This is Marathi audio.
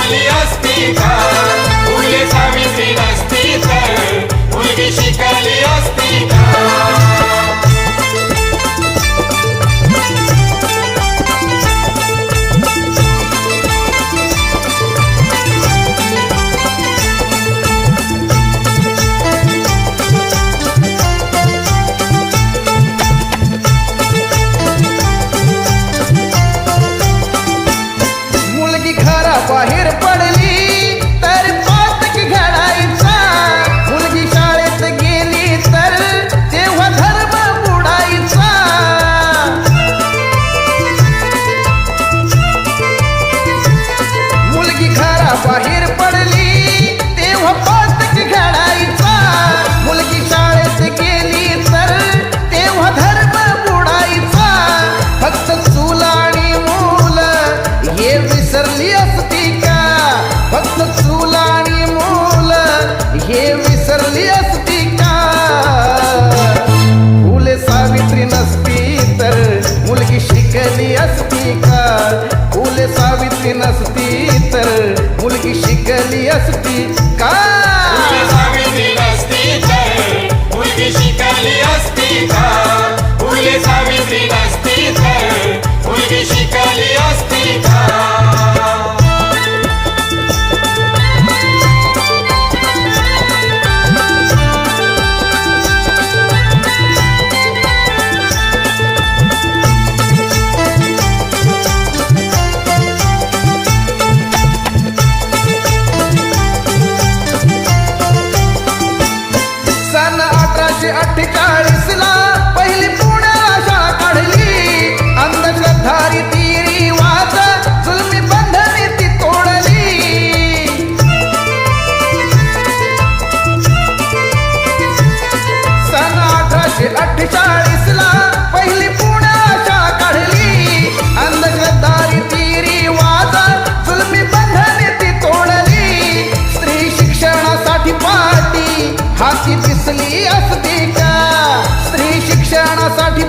शिकली असती का फुले सावित्री नसती तर मुलगी शिकली असती का बाहेर पडली तर पातक घडायचा मुलगी शाळेत गेली तर तेव्हा धर्म बुडायचा मुलगी घराबाहेर पडली तेव्हा पातक घडायचा मुलगी शाळेत गेली तर तेव्हा धर्म बुडायचा फक्त चूल आणि मूल हे विसरली असती फक्त चूल आणि मूल हे विसरली असती का फुले सावित्री नसती तर मुलगी शिकली असती का फुले सावित्री नसती तर मुलगी शिकली असती का फुले सावित्री नसती तर मुलगी शिकली असती का फुले सावित्री नसती तर मुलगी शिकली असती का सन 1848 ला पहिली पुण्याला शाळा काढली अंधश्रद्धा रीती रिवाज जुलमी बंधने ती तोडली सन 1848 ला पहिली पुण्याला शाळा काढली अंधश्रद्धा रीती रिवाज जुलमी बंधने ती तोडली स्त्री शिक्षणासाठी पाठी हाती दिसली असती का स्त्री शिक्षणासाठी